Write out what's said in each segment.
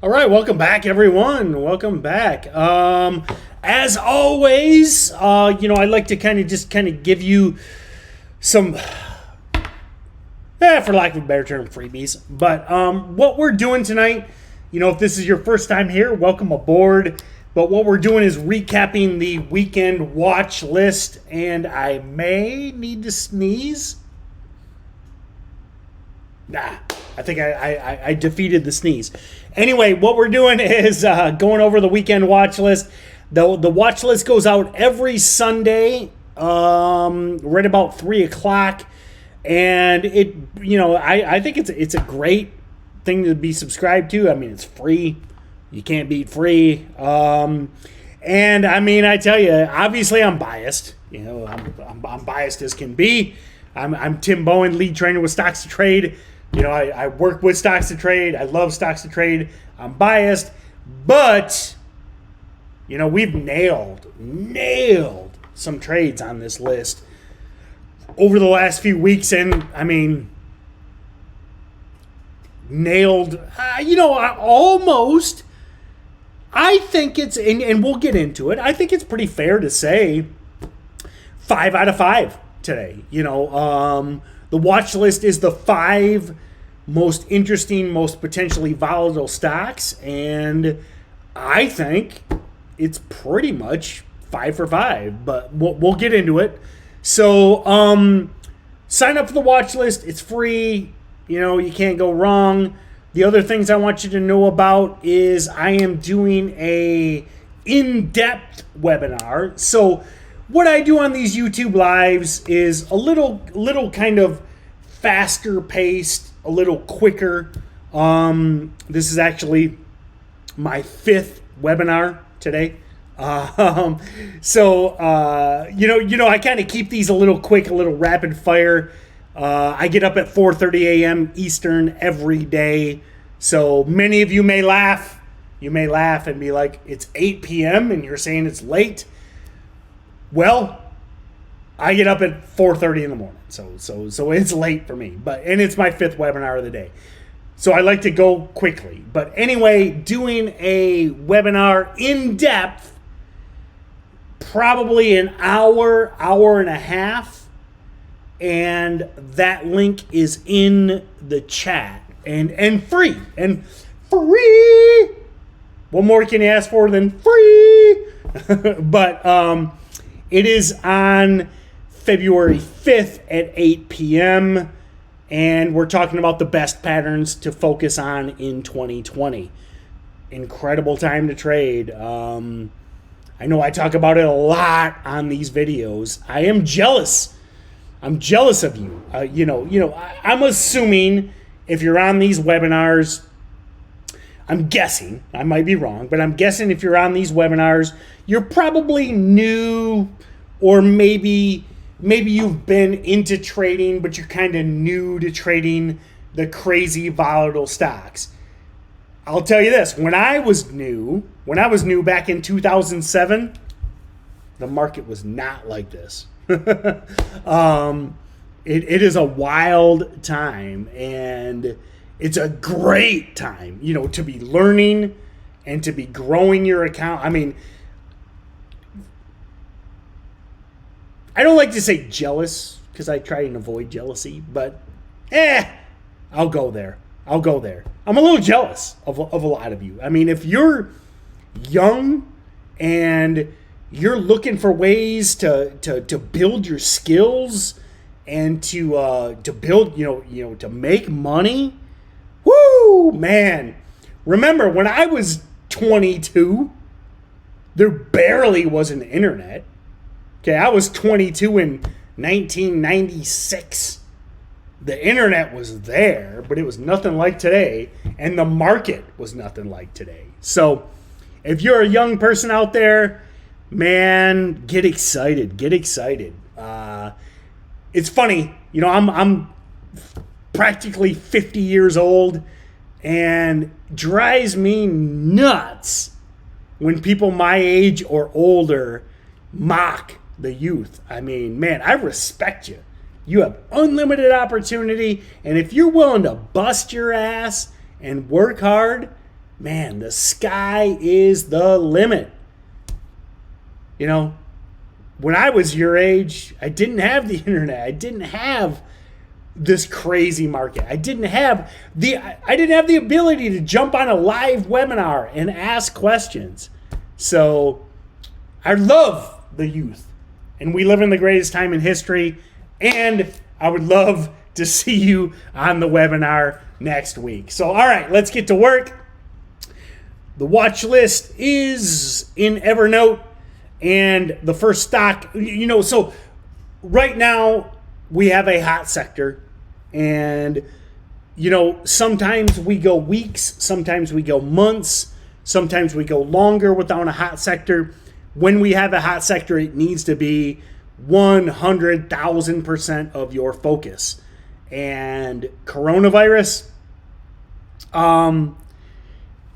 All right, welcome back, everyone. Welcome back. As always, I'd like to kind of give you some, for lack of a better term, freebies. But what we're doing tonight, if this is your first time here, welcome aboard. But what we're doing is recapping the weekend watch list, and I may need to sneeze. Nah, I think I defeated the sneeze. Anyway, what we're doing is going over the weekend watch list. The watch list goes out every Sunday, right about 3 o'clock, and I think it's a great thing to be subscribed to. I mean, it's free. You can't beat free. And I mean, I tell you, obviously I'm biased. I'm biased as can be. I'm Tim Bohen, lead trainer with Stocks to Trade. I work with Stocks to Trade. I love Stocks to Trade. I'm biased, but we've nailed some trades on this list over the last few weeks, and I mean, nailed. Almost. I think it's, and we'll get into it. I think it's pretty fair to say 5 out of 5 today. The watch list is the 5 most interesting, most potentially volatile stocks, and I think it's pretty much 5 for 5, but we'll get into it. So sign up for the watch list. It's free. You can't go wrong. The other things I want you to know about is I am doing a in-depth webinar. So what I do on these YouTube lives is a little kind of faster paced, a little quicker. This is actually my 5th webinar today. I kind of keep these a little quick, a little rapid fire. I get up at 4:30 a.m. Eastern every day. So many of you may laugh. You may laugh and be like, it's 8 p.m. and you're saying it's late. Well, I get up at 4:30 in the morning, so it's late for me. And it's my 5th webinar of the day, so I like to go quickly. But anyway, doing a webinar in depth, probably an hour and a half, and that link is in the chat and free. What more can you ask for than free? But it is on February 5th at 8 p.m., and we're talking about the best patterns to focus on in 2020. Incredible time to trade. I know I talk about it a lot on these videos. I am jealous. I'm jealous of you. I'm assuming if you're on these webinars, I'm guessing, I might be wrong, but I'm guessing if you're on these webinars, you're probably new, or maybe you've been into trading, but you're kind of new to trading the crazy volatile stocks. I'll tell you this, when I was new back in 2007, the market was not like this. It is a wild time, and it's a great time, to be learning and to be growing your account. I mean, I don't like to say jealous because I try and avoid jealousy, but I'll go there. I'm a little jealous of a lot of you. I mean, if you're young and you're looking for ways to build your skills and to build, to make money, woo, man. Remember when I was 22, There barely was an internet. Okay, I was 22 in 1996. The internet was there, but it was nothing like today, and the market was nothing like today. So if you're a young person out there, man, get excited. Get excited. It's funny, I'm practically 50 years old, and drives me nuts when people my age or older mock the youth. I mean, man, I respect you. You have unlimited opportunity, and if you're willing to bust your ass and work hard, man, the sky is the limit. When I was your age, I didn't have the internet. I didn't have this crazy market. I didn't have the ability to jump on a live webinar and ask questions. So I love the youth, and we live in the greatest time in history, and I would love to see you on the webinar next week. So, all right, let's get to work. The watch list is in Evernote, and the first stock, so right now we have a hot sector, and sometimes we go weeks, sometimes we go months, sometimes we go longer without a hot sector. When we have a hot sector, it needs to be 100,000% of your focus. And coronavirus, I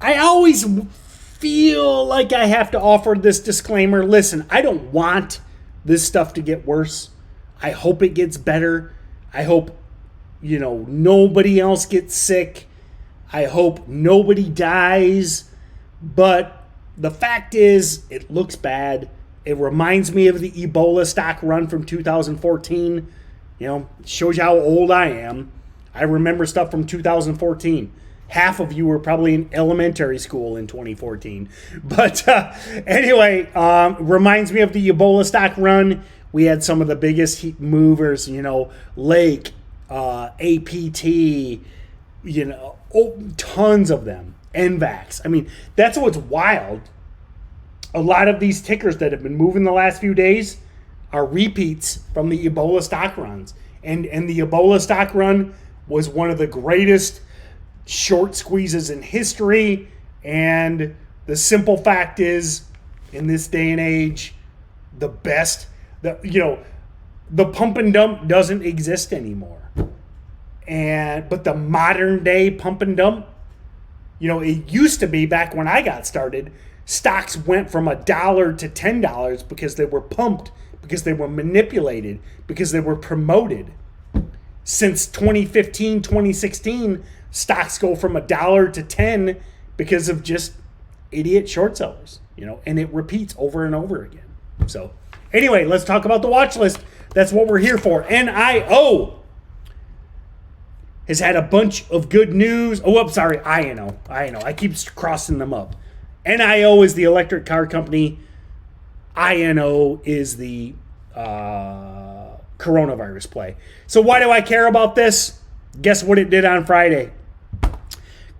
always feel like I have to offer this disclaimer. Listen, I don't want this stuff to get worse. I hope it gets better. I hope, nobody else gets sick. I hope nobody dies. But the fact is, it looks bad. It reminds me of the Ebola stock run from 2014. Shows you how old I am. I remember stuff from 2014. Half of you were probably in elementary school in 2014. But anyway, reminds me of the Ebola stock run. We had some of the biggest movers, Lake, APT, tons of them. NVAX. I mean, that's what's wild. A lot of these tickers that have been moving the last few days are repeats from the Ebola stock runs. And the Ebola stock run was one of the greatest short squeezes in history. And the simple fact is, in this day and age, the pump and dump doesn't exist anymore. But the modern day pump and dump, it used to be back when I got started, stocks went from $1 to $10 because they were pumped, because they were manipulated, because they were promoted. Since 2015, 2016, stocks go from $1 to 10 because of just idiot short sellers, and it repeats over and over again. So anyway, let's talk about the watch list. That's what we're here for. NIO has had a bunch of good news. Oh, I'm sorry, INO. I keep crossing them up. NIO is the electric car company. INO is the coronavirus play. So why do I care about this? Guess what it did on Friday?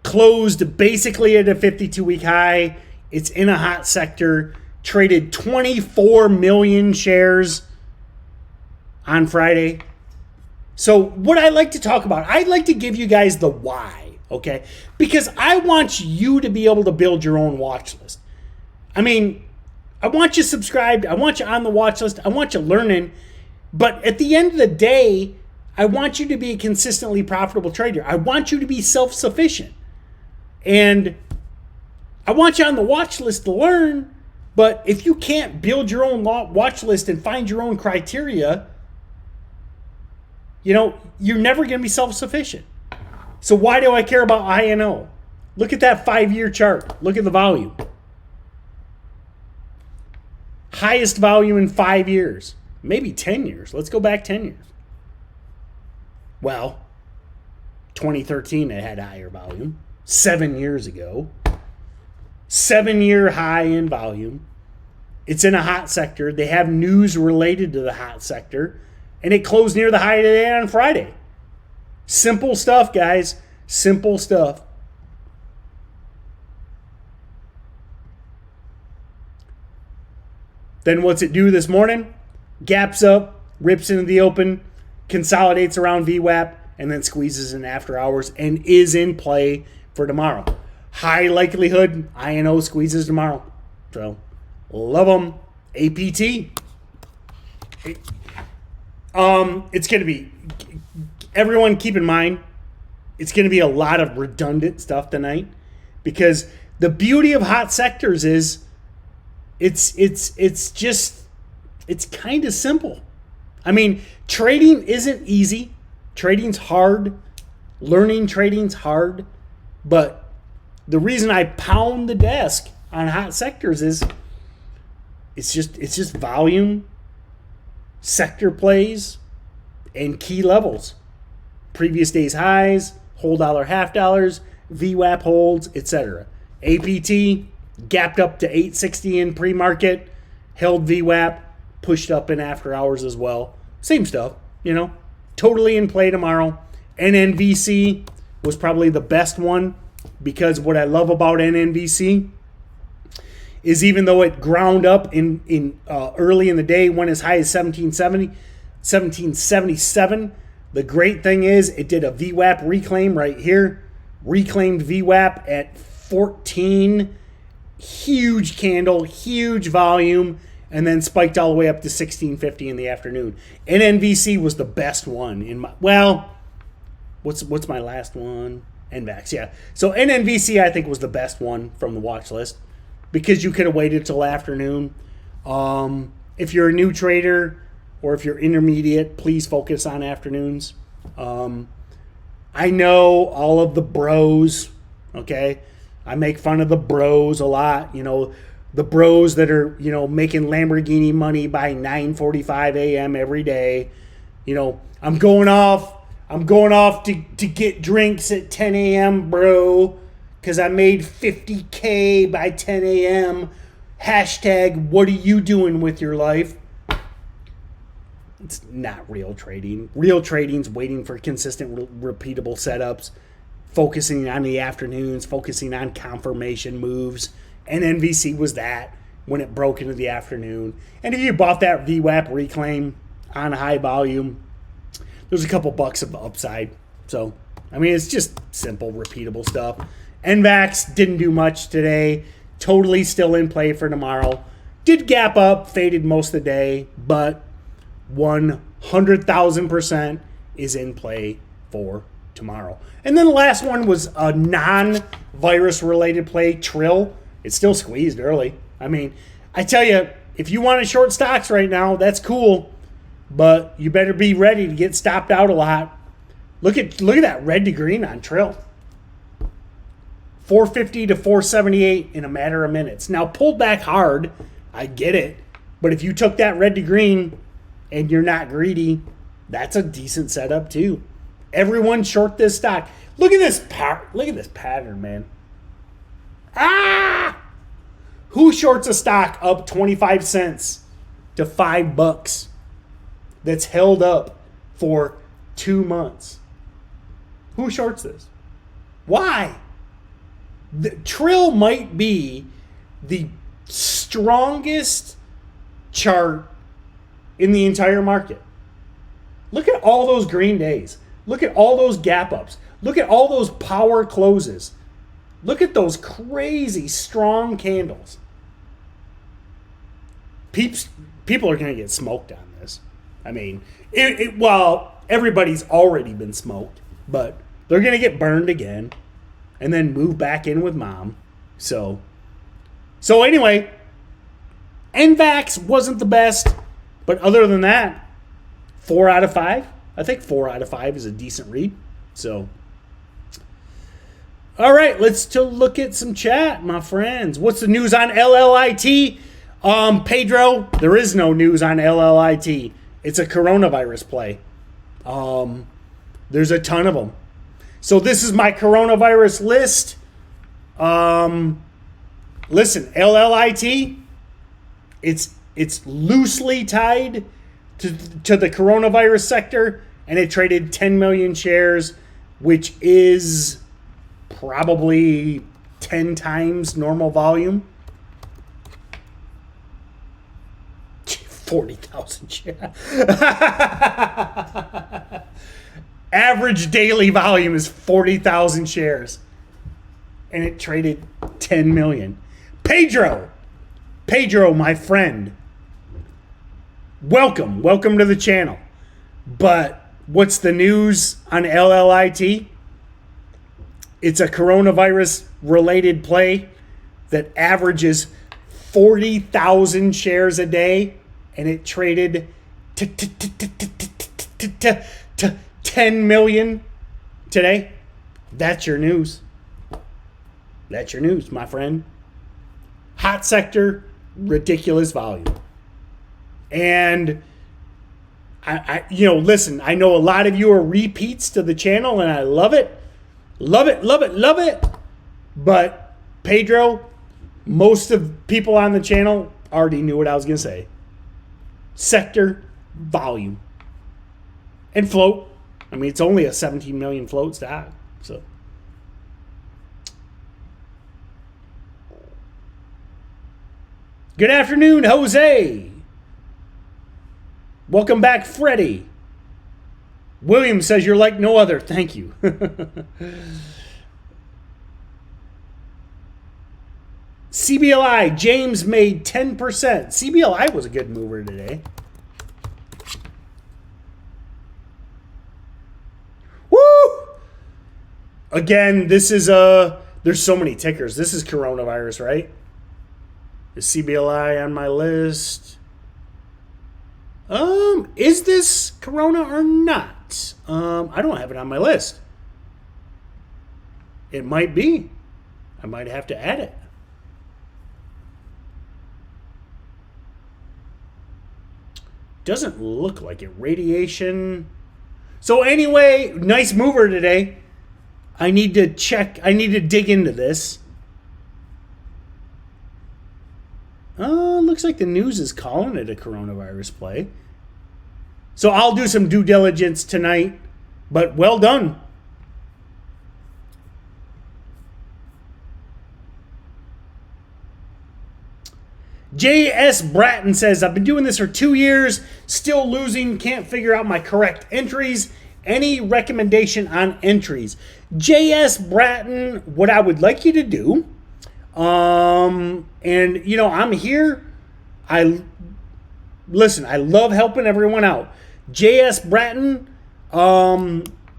Closed basically at a 52-week high. It's in a hot sector. Traded 24 million shares on Friday. So what I like to talk about, I'd like to give you guys the why, okay? Because I want you to be able to build your own watch list. I mean, I want you subscribed. I want you on the watch list. I want you learning. But at the end of the day, I want you to be a consistently profitable trader. I want you to be self-sufficient. And I want you on the watch list to learn. But if you can't build your own watch list and find your own criteria, you're never going to be self-sufficient. So why do I care about INO? Look at that 5-year chart. Look at the volume. Highest volume in 5 years. Maybe 10 years. Let's go back 10 years. Well, 2013 it had higher volume. 7 years ago. 7-year high in volume. It's in a hot sector. They have news related to the hot sector. And it closed near the high today on Friday. Simple stuff, guys. Simple stuff. Then what's it do this morning? Gaps up, rips into the open, consolidates around VWAP, and then squeezes in after hours and is in play for tomorrow. High likelihood INO squeezes tomorrow. So, love them. APT. It's going to be, everyone keep in mind, it's going to be a lot of redundant stuff tonight, because the beauty of hot sectors is it's kind of simple. I mean, trading isn't easy. Trading's hard. Learning trading's hard. But the reason I pound the desk on hot sectors is it's just volume, sector plays, and key levels. Previous day's highs, whole dollar, half dollars, VWAP holds, etc. APT gapped up to 860 in pre-market, held VWAP, pushed up in after hours as well. Same stuff, totally in play tomorrow. NNVC was probably the best one, because what I love about NNVC is even though it ground up in early in the day, went as high as 1777, the great thing is it did a VWAP reclaim right here. Reclaimed VWAP at 14. Huge candle, huge volume, and then spiked all the way up to 1650 in the afternoon. NNVC was the best one in my, what's my last one? NVAX, yeah. So NNVC I think was the best one from the watch list, because you could have waited till afternoon. If you're a new trader or if you're intermediate, please focus on afternoons. I know all of the bros, okay? I make fun of the bros a lot, the bros that are, making Lamborghini money by 9:45 a.m. every day. I'm going off to get drinks at 10 a.m., bro, because I made $50K by 10 a.m. Hashtag, what are you doing with your life? It's not real trading. Real trading's waiting for consistent, repeatable setups, focusing on the afternoons, focusing on confirmation moves. And NVC was that when it broke into the afternoon. And if you bought that VWAP reclaim on high volume, there's a couple bucks of upside. So, I mean, it's just simple, repeatable stuff. NVAX didn't do much today. Totally still in play for tomorrow. Did gap up, faded most of the day, but 100,000% is in play for tomorrow. And then the last one was a non-virus related play, Trill. It's still squeezed early. I mean, I tell you, if you want to short stocks right now, that's cool, but you better be ready to get stopped out a lot. Look at that red to green on Trill. 450 to 478 in a matter of minutes. Now, pulled back hard, I get it, but if you took that red to green and you're not greedy, that's a decent setup too. Everyone short this stock. Look at this pattern, man. Who shorts a stock up 25 cents to $5 that's held up for 2 months? Who shorts this? Why? The Trill might be the strongest chart in the entire market. Look at all those green days. Look at all those gap ups. Look at all those power closes. Look at those crazy strong candles. People are going to get smoked on this. I mean, everybody's already been smoked, but they're going to get burned again and then move back in with mom. So anyway, NVAX wasn't the best, but other than that, 4 out of 5. I think 4 out of 5 is a decent read. So, all right, let's look at some chat, my friends. What's the news on LLIT? Pedro, there is no news on LLIT. It's a coronavirus play. There's a ton of them. So this is my coronavirus list. Listen, LLIT, it's loosely tied to the coronavirus sector, and it traded 10 million shares, which is probably 10 times normal volume. 40,000 shares. Average daily volume is 40,000 shares. And it traded 10 million. Pedro, my friend. Welcome to the channel. But what's the news on LLIT? It's a coronavirus related play that averages 40,000 shares a day, and it traded 10 million today. That's your news. That's your news, my friend. Hot sector, ridiculous volume. And I listen, I know a lot of you are repeats to the channel, and I love it. Love it. But Pedro, most of people on the channel already knew what I was going to say. Sector, volume, and float. I mean, it's only a 17 million float stock. So, good afternoon, Jose. Welcome back, Freddie. William says you're like no other. Thank you. CBLI, James made 10%. CBLI was a good mover today. Woo! Again, this is there's so many tickers. This is coronavirus, right? Is CBLI on my list? Is this Corona or not? I don't have it on my list. It might be. I might have to add it. Doesn't look like it. Radiation. So anyway, nice mover today. I need to check. I need to dig into this. Looks like the news is calling it a coronavirus play. So I'll do some due diligence tonight, but well done. J.S. Bratton says, I've been doing this for 2 years, still losing, can't figure out my correct entries. Any recommendation on entries? J.S. Bratton, what I would like you to do, and I'm here. I love helping everyone out. J.S. Bratton,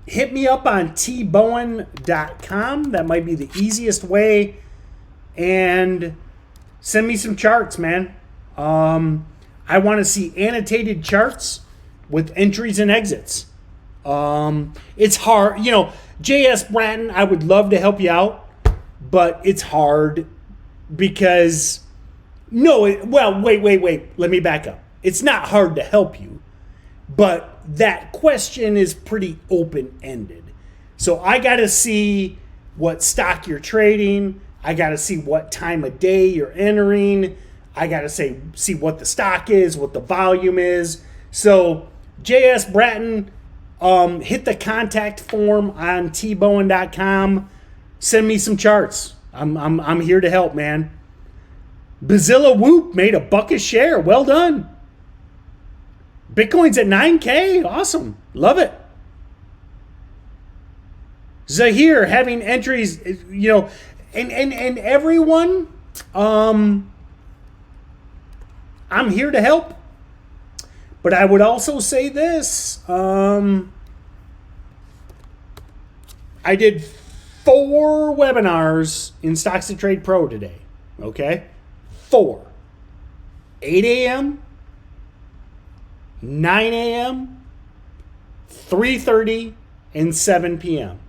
hit me up on tbohen.com. That might be the easiest way. And send me some charts, man. I want to see annotated charts with entries and exits. It's hard. J.S. Bratton, I would love to help you out, but it's hard because... wait. Let me back up. It's not hard to help you, but that question is pretty open-ended. So I got to see what stock you're trading. I got to see what time of day you're entering. I got to see what the stock is, what the volume is. So J.S. Bratton, hit the contact form on tbohen.com. Send me some charts. I'm here to help, man. Bazilla Whoop made $1 a share. Well done. Bitcoin's at 9K. Awesome. Love it. Zahir having entries, and everyone, I'm here to help. But I would also say this. I did 4 webinars in Stocks to Trade Pro today. Okay? 4. 8 a.m., 9 a.m., 3:30, and 7 p.m.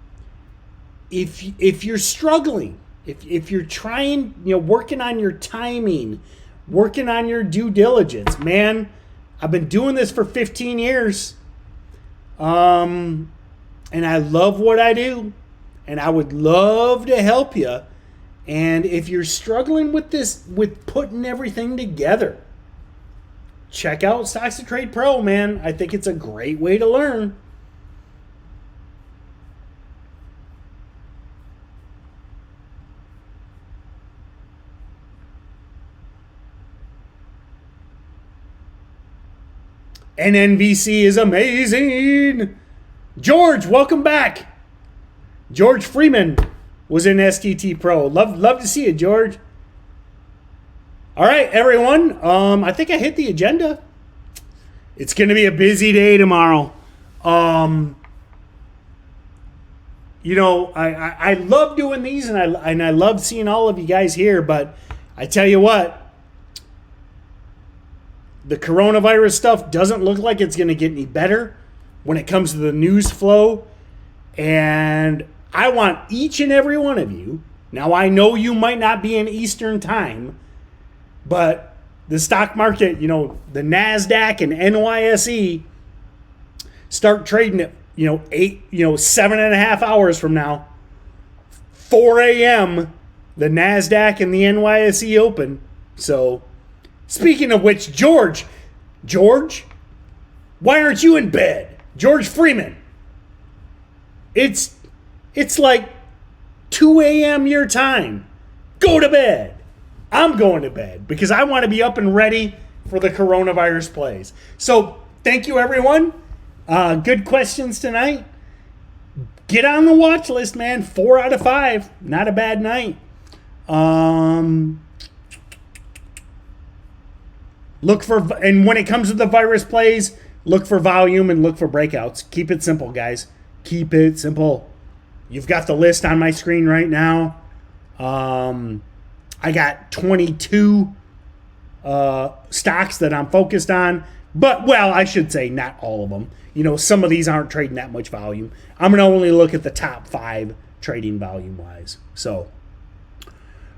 If you're struggling, if you're trying, working on your timing, working on your due diligence, man, I've been doing this for 15 years. And I love what I do, and I would love to help you. And if you're struggling with this, with putting everything together, check out Stocks to Trade Pro, man. I think it's a great way to learn. NNVC is amazing. George, welcome back. George Freeman was in STT Pro. Love to see you, George. All right, everyone. I think I hit the agenda. It's going to be a busy day tomorrow. You know, I love doing these, and I love seeing all of you guys here. But I tell you what, the coronavirus stuff doesn't look like it's going to get any better when it comes to the news flow. And I want each and every one of you. Now, I know you might not be in Eastern time, but the stock market, you know, the NASDAQ and NYSE start trading at, 7.5 hours from now. 4 a.m., the NASDAQ and the NYSE open. So, speaking of which, George, why aren't you in bed? George Freeman. It's like 2 a.m. your time. Go to bed. I'm going to bed because I want to be up and ready for the coronavirus plays. So thank you, everyone. Good questions tonight. Get on the watch list, man. 4 out of 5. Not a bad night. Look for, and when it comes to the virus plays, look for volume and look for breakouts. Keep it simple, guys. Keep it simple. You've got the list on my screen right now. I got 22 stocks that I'm focused on. But, well, I should say not all of them. You know, some of these aren't trading that much volume. I'm going to only look at the top 5 trading volume-wise. So,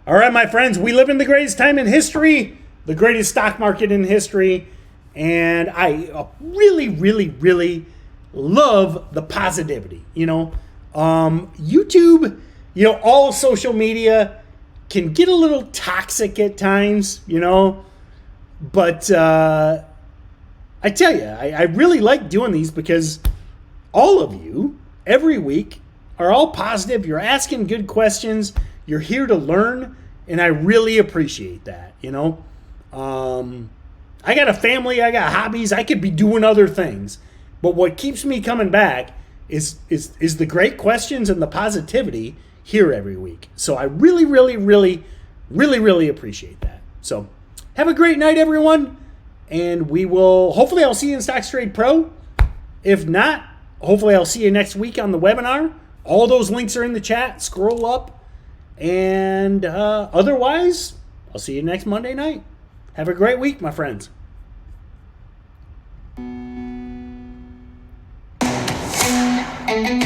all right, my friends, we live in the greatest time in history, the greatest stock market in history, and I really, really, really love the positivity. You know, YouTube, you know, all social media can get a little toxic at times, you know, but I tell you, I really like doing these because all of you, every week, are all positive. You're asking good questions. You're here to learn, and I really appreciate that, you know. I got a family. I got hobbies. I could be doing other things. But what keeps me coming back is the great questions and the positivity here every week. So I really, really, really, really, really appreciate that. So have a great night, everyone. And we will, hopefully I'll see you in Stocks Trade Pro. If not, hopefully I'll see you next week on the webinar. All those links are in the chat. Scroll up. And otherwise, I'll see you next Monday night. Have a great week, my friends. And